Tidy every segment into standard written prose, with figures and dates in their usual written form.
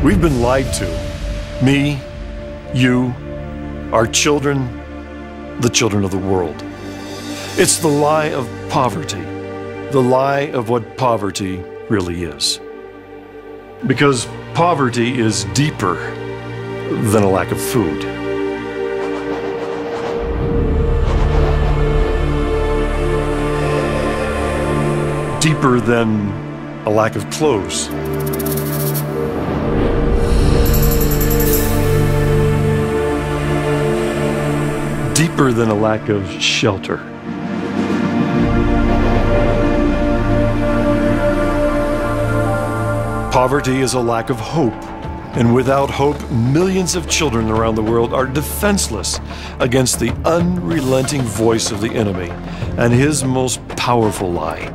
We've been lied to. Me, you, our children, the children of the world. It's the lie of poverty, the lie of what poverty really is. Because poverty is deeper than a lack of food. Deeper than a lack of clothes. Deeper than a lack of shelter. Poverty is a lack of hope, and without hope, millions of children around the world are defenseless against the unrelenting voice of the enemy and his most powerful lie.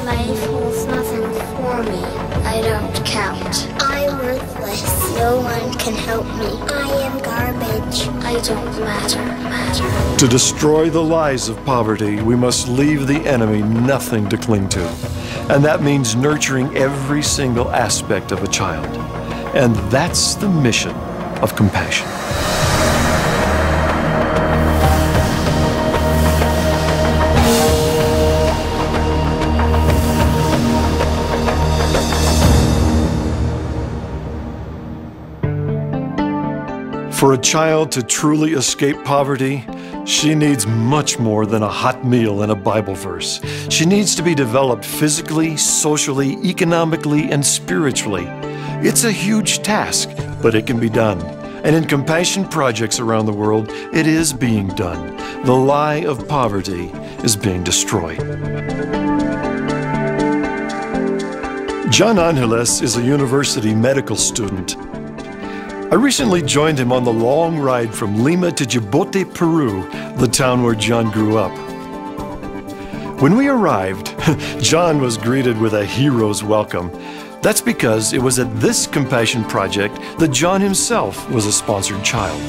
Life holds nothing for me. I don't count. I'm worthless. No one can help me. I am garbage. I don't matter. To destroy the lies of poverty, we must leave the enemy nothing to cling to. And that means nurturing every single aspect of a child. And that's the mission of compassion. For a child to truly escape poverty, she needs much more than a hot meal and a Bible verse. She needs to be developed physically, socially, economically, and spiritually. It's a huge task, but it can be done. And in compassion projects around the world, it is being done. The lie of poverty is being destroyed. John Angeles is a university medical student. I recently joined him on the long ride from Lima to Djibouti, Peru, the town where John grew up. When we arrived, John was greeted with a hero's welcome. That's because it was at this compassion project that John himself was a sponsored child.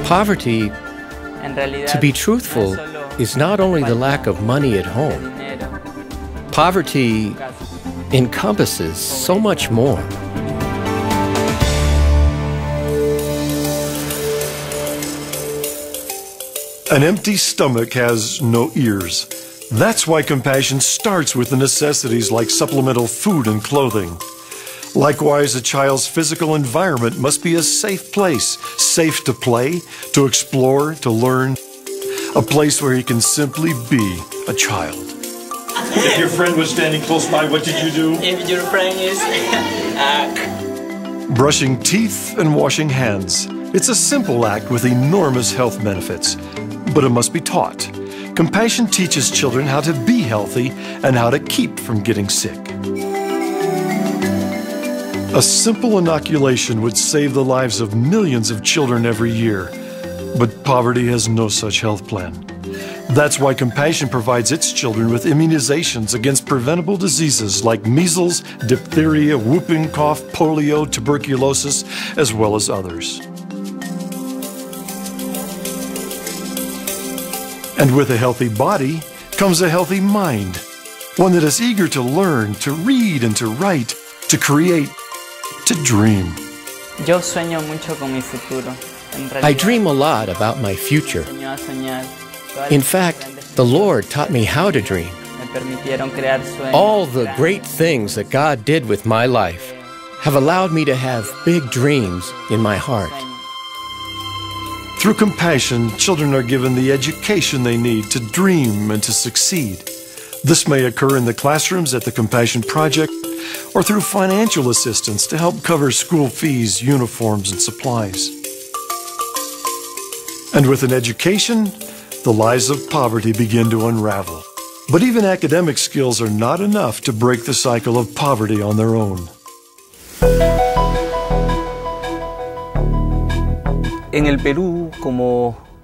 Poverty, to be truthful, is not only the lack of money at home. Poverty encompasses so much more. An empty stomach has no ears. That's why compassion starts with the necessities like supplemental food and clothing. Likewise, a child's physical environment must be a safe place, safe to play, to explore, to learn, a place where he can simply be a child. If your friend was standing close by, what did you do? If your friend is... Brushing teeth and washing hands. It's a simple act with enormous health benefits, but it must be taught. Compassion teaches children how to be healthy and how to keep from getting sick. A simple inoculation would save the lives of millions of children every year, but poverty has no such health plan. That's why Compassion provides its children with immunizations against preventable diseases like measles, diphtheria, whooping cough, polio, tuberculosis, as well as others. And with a healthy body comes a healthy mind, one that is eager to learn, to read and to write, to create, to dream. I dream a lot about my future. In fact, the Lord taught me how to dream. All the great things that God did with my life have allowed me to have big dreams in my heart. Through Compassion, children are given the education they need to dream and to succeed. This may occur in the classrooms at the Compassion Project or through financial assistance to help cover school fees, uniforms, and supplies. And with an education, the lies of poverty begin to unravel. But even academic skills are not enough to break the cycle of poverty on their own.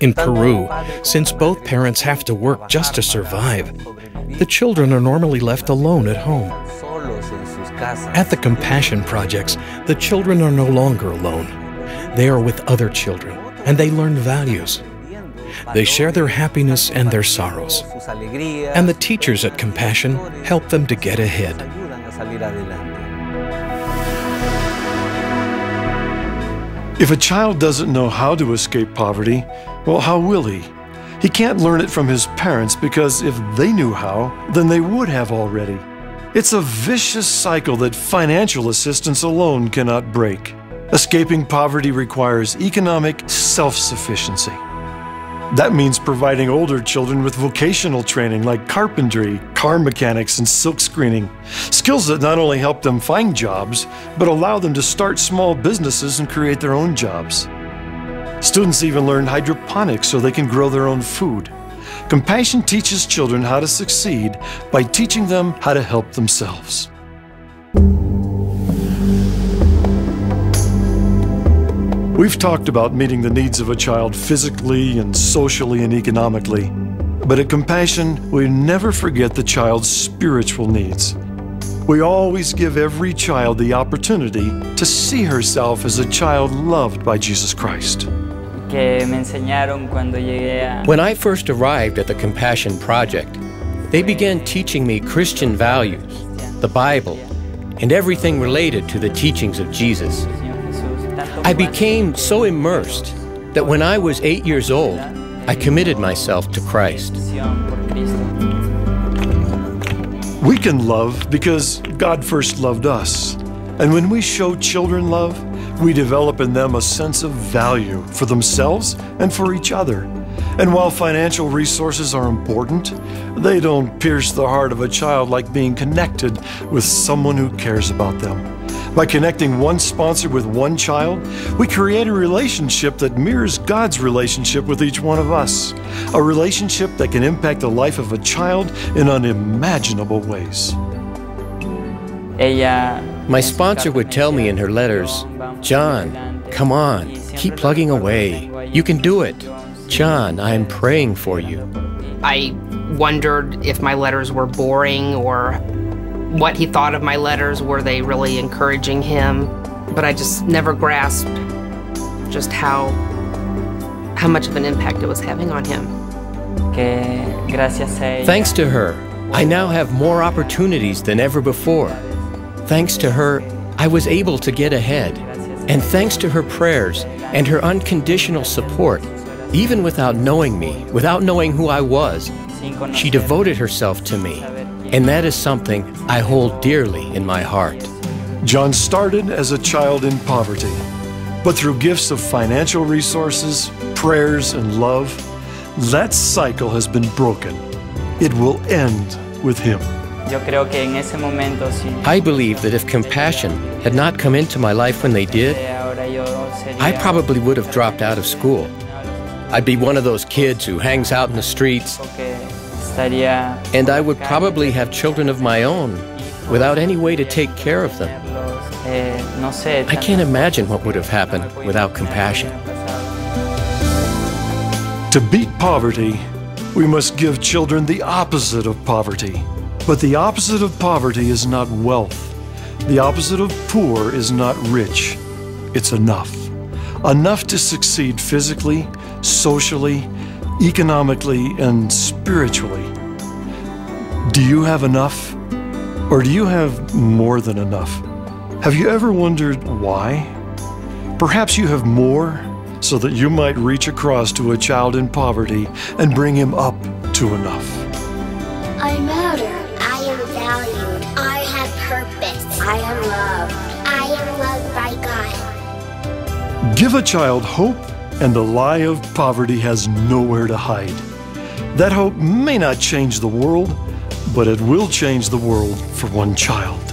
In Peru, since both parents have to work just to survive, the children are normally left alone at home. At the Compassion projects, the children are no longer alone. They are with other children, and they learn values. They share their happiness and their sorrows. And the teachers at Compassion help them to get ahead. If a child doesn't know how to escape poverty, well, how will he? He can't learn it from his parents because if they knew how, then they would have already. It's a vicious cycle that financial assistance alone cannot break. Escaping poverty requires economic self-sufficiency. That means providing older children with vocational training like carpentry, car mechanics, and silk screening. Skills that not only help them find jobs, but allow them to start small businesses and create their own jobs. Students even learn hydroponics so they can grow their own food. Compassion teaches children how to succeed by teaching them how to help themselves. We've talked about meeting the needs of a child physically and socially and economically. But at Compassion, we never forget the child's spiritual needs. We always give every child the opportunity to see herself as a child loved by Jesus Christ. When I first arrived at the Compassion Project, they began teaching me Christian values, the Bible, and everything related to the teachings of Jesus. I became so immersed that when I was 8 years old, I committed myself to Christ. We can love because God first loved us. And when we show children love, we develop in them a sense of value for themselves and for each other. And while financial resources are important, they don't pierce the heart of a child like being connected with someone who cares about them. By connecting one sponsor with one child, we create a relationship that mirrors God's relationship with each one of us. A relationship that can impact the life of a child in unimaginable ways. My sponsor would tell me in her letters, "John, come on, keep plugging away. You can do it. John, I am praying for you." I wondered if my letters were boring or what he thought of my letters. Were they really encouraging him? But I just never grasped just how much of an impact it was having on him. Thanks to her, I now have more opportunities than ever before. Thanks to her, I was able to get ahead. And thanks to her prayers and her unconditional support, even without knowing me, without knowing who I was, she devoted herself to me. And that is something I hold dearly in my heart. John started as a child in poverty, but through gifts of financial resources, prayers, and love, that cycle has been broken. It will end with him. I believe that if Compassion had not come into my life when they did, I probably would have dropped out of school. I'd be one of those kids who hangs out in the streets, and I would probably have children of my own without any way to take care of them. I can't imagine what would have happened without Compassion. To beat poverty, we must give children the opposite of poverty. But the opposite of poverty is not wealth. The opposite of poor is not rich. It's enough. Enough to succeed physically, socially, economically, and spiritually. Do you have enough? Or do you have more than enough? Have you ever wondered why? Perhaps you have more so that you might reach across to a child in poverty and bring him up to enough. I matter. I am valued. I have purpose. I am loved. I am loved by God. Give a child hope, and the lie of poverty has nowhere to hide. That hope may not change the world, but it will change the world for one child.